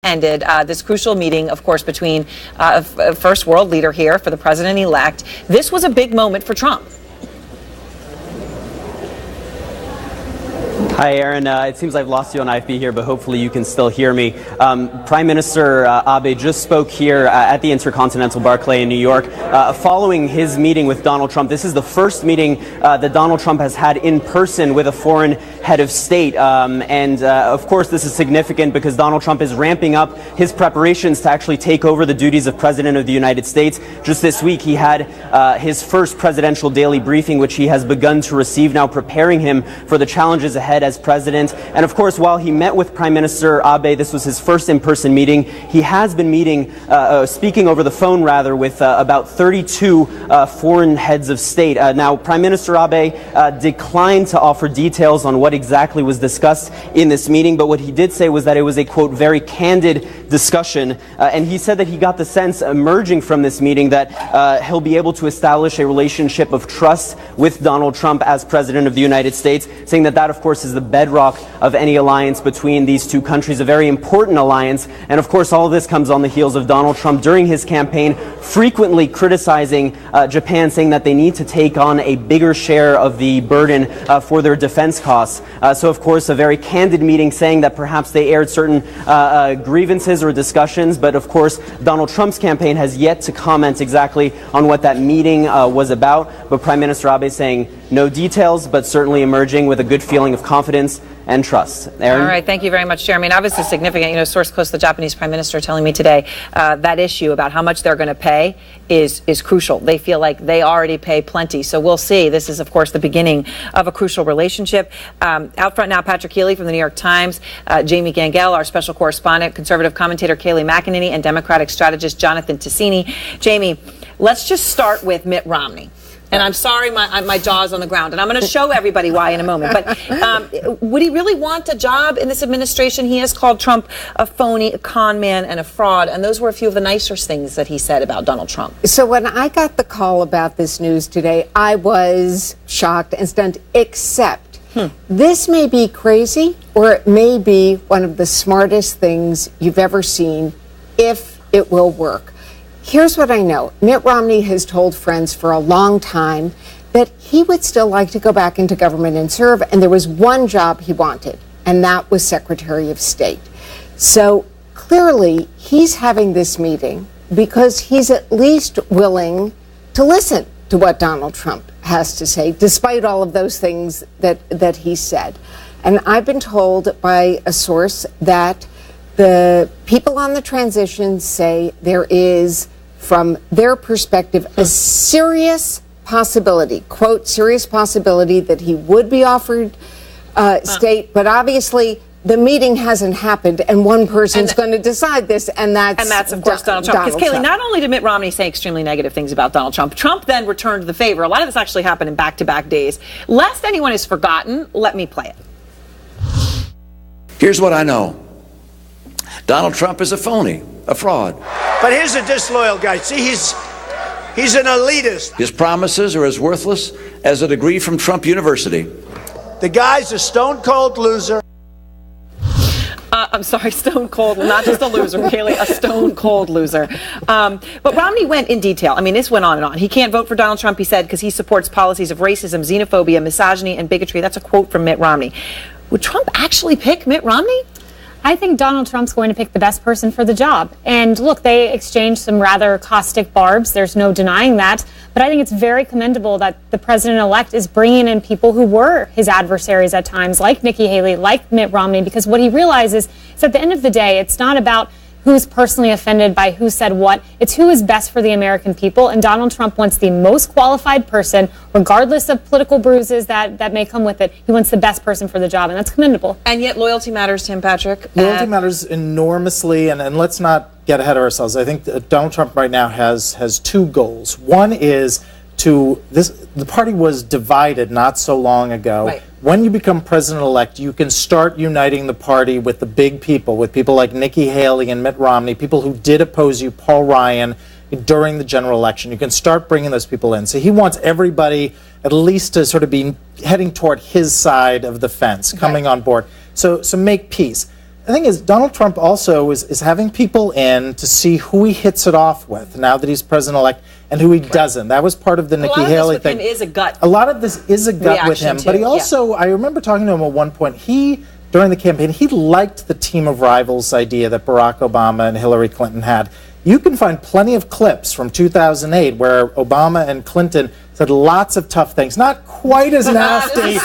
ended this crucial meeting, of course, between first world leader here for the president-elect. This was a big moment for Trump. Hi, Aaron. It seems I've lost you on IFB here, but hopefully you can still hear me. Prime Minister Abe just spoke here at the Intercontinental Barclay in New York following his meeting with Donald Trump. This is the first meeting that Donald Trump has had in person with a foreign head of state. Of course, this is significant because Donald Trump is ramping up his preparations to actually take over the duties of President of the United States. Just this week, he had his first presidential daily briefing, which he has begun to receive now, preparing him for the challenges ahead as president. And of course, while he met with Prime Minister Abe, this was his first in-person meeting, he has been speaking over the phone rather, with about 32 foreign heads of state. Now, Prime Minister Abe declined to offer details on what exactly was discussed in this meeting, but what he did say was that it was a, quote, very candid discussion. And he said that he got the sense emerging from this meeting that he'll be able to establish a relationship of trust with Donald Trump as President of the United States, saying that that, of course, is the bedrock of any alliance between these two countries, a very important alliance. And of course, all of this comes on the heels of Donald Trump during his campaign frequently criticizing Japan, saying that they need to take on a bigger share of the burden for their defense costs. So of course, a very candid meeting, saying that perhaps they aired certain grievances or discussions, but of course, Donald Trump's campaign has yet to comment exactly on what that meeting was about. But Prime Minister Abe saying no details, but certainly emerging with a good feeling of confidence and trust. Aaron? All right, thank you very much, Jeremy. And obviously significant, a source close to the Japanese Prime Minister telling me today that issue about how much they're going to pay is crucial. They feel like they already pay plenty. So we'll see. This is, of course, the beginning of a crucial relationship. Out front now, Patrick Healy from the New York Times, Jamie Gangel, our special correspondent, conservative commentator Kayleigh McEnany, and Democratic strategist Jonathan Ticini. Jamie, let's just start with Mitt Romney. And I'm sorry, my jaw's on the ground, and I'm going to show everybody why in a moment. But would he really want a job in this administration? He has called Trump a phony, a con man, and a fraud. And those were a few of the nicer things that he said about Donald Trump. So when I got the call about this news today, I was shocked and stunned, except this may be crazy, or it may be one of the smartest things you've ever seen, if it will work. Here's what I know. Mitt Romney has told friends for a long time that he would still like to go back into government and serve, and there was one job he wanted, and that was Secretary of State. So clearly, he's having this meeting because he's at least willing to listen to what Donald Trump has to say, despite all of those things that he said. And I've been told by a source that the people on the transition say there is, from their perspective, a serious possibility, quote, serious possibility that he would be offered state, but obviously the meeting hasn't happened, and one person's going to decide this, and that's of course Donald Trump. Because Kayleigh, not only did Mitt Romney say extremely negative things about Donald Trump, Trump then returned the favor. A lot of this actually happened in back-to-back days. Lest anyone has forgotten, let me play it. Here's what I know. Donald Trump is a phony, a fraud. But here's a disloyal guy. See, he's an elitist. His promises are as worthless as a degree from Trump University. The guy's a stone-cold loser. I'm sorry, stone cold, not just a loser, Kayleigh, a stone cold loser. But Romney went in detail. I mean, this went on and on. He can't vote for Donald Trump, he said, because he supports policies of racism, xenophobia, misogyny, and bigotry. That's a quote from Mitt Romney. Would Trump actually pick Mitt Romney? I think Donald Trump's going to pick the best person for the job. And look, they exchanged some rather caustic barbs. There's no denying that. But I think it's very commendable that the president-elect is bringing in people who were his adversaries at times, like Nikki Haley, like Mitt Romney, because what he realizes is at the end of the day, it's not about who's personally offended by who said what. It's who is best for the American people. And Donald Trump wants the most qualified person, regardless of political bruises that may come with it. He wants the best person for the job, and that's commendable. And yet loyalty matters to him, Patrick. Loyalty matters enormously, and let's not get ahead of ourselves. I think that Donald Trump right now has two goals. One is the party was divided not so long ago. Right. When you become president-elect, you can start uniting the party with the big people, with people like Nikki Haley and Mitt Romney, people who did oppose you, Paul Ryan, during the general election. You can start bringing those people in. So he wants everybody at least to sort of be heading toward his side of the fence, coming on board. So make peace. the thing is, Donald Trump also is having people in to see who he hits it off with now that he's president-elect and who he doesn't. That was part of the Nikki Haley thing. A lot of this with him is a gut. A lot of this is a gut with him, but he also, I remember talking to him at one point, during the campaign, he liked the team of rivals idea that Barack Obama and Hillary Clinton had. You can find plenty of clips from 2008 where Obama and Clinton said lots of tough things. Not quite as nasty.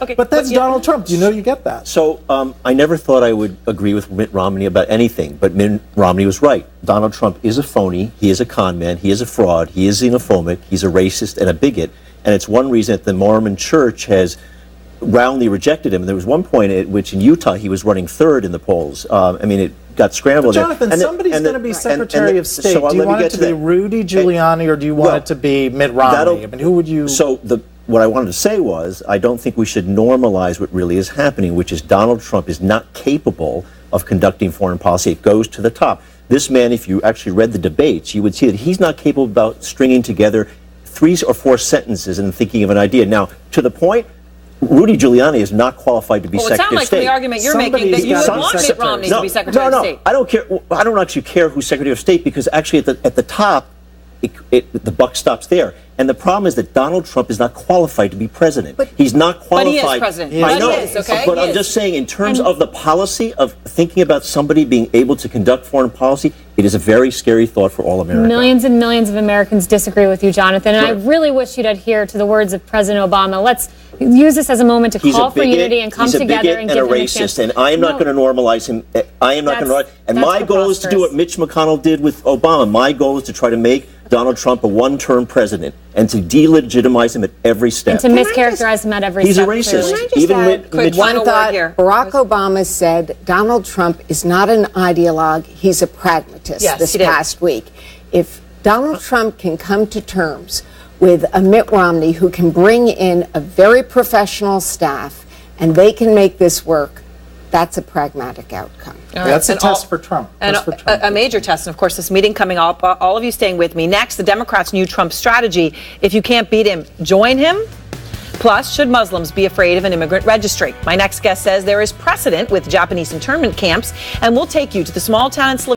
Okay, but that's Donald Trump. Do you know you get that? So I never thought I would agree with Mitt Romney about anything, but Mitt Romney was right. Donald Trump is a phony. He is a con man. He is a fraud. He is xenophobic. He's a racist and a bigot. And it's one reason that the Mormon Church has roundly rejected him. And there was one point at which in Utah he was running third in the polls. I mean, it got scrambled. But Jonathan, somebody's going to be Secretary of State. So do you want it to be Rudy Giuliani or do you want it to be Mitt Romney? I mean, who would you... So what I wanted to say was, I don't think we should normalize what really is happening, which is Donald Trump is not capable of conducting foreign policy. It goes to the top. This man, if you actually read the debates, you would see that he's not capable about stringing together 3 or 4 sentences and thinking of an idea. Now, to the point, Rudy Giuliani is not qualified to be Secretary of State. Well, it sounds like from the argument you're making that you would want Mitt Romney to be Secretary of State. I don't care. I don't actually care who's Secretary of State because actually at the top, the buck stops there. And the problem is that Donald Trump is not qualified to be president. He's not qualified. But he is president. I know. He is, okay? But I'm just saying, in terms of the policy of thinking about somebody being able to conduct foreign policy, it is a very scary thought for all Americans. Millions and millions of Americans disagree with you, Jonathan. And I really wish you'd adhere to the words of President Obama. Let's use this as a moment to call for unity and come together and give him a chance. And I am not going to normalize him. I am not going to. And my goal is to do what Mitch McConnell did with Obama. My goal is to try to make Donald Trump a one-term president and to delegitimize him at every step. And to mischaracterize him at every step. He's a racist. Even Mitch one thought, Barack Obama said Donald Trump is not an ideologue, he's a pragmatist this past week. If Donald Trump can come to terms with a Mitt Romney who can bring in a very professional staff and they can make this work, that's a pragmatic outcome. That's a test for Trump. And a major test. And of course, this meeting coming up, all of you staying with me. Next, the Democrats' new Trump strategy. If you can't beat him, join him. Plus, should Muslims be afraid of an immigrant registry? My next guest says there is precedent with Japanese internment camps, and we'll take you to the small town in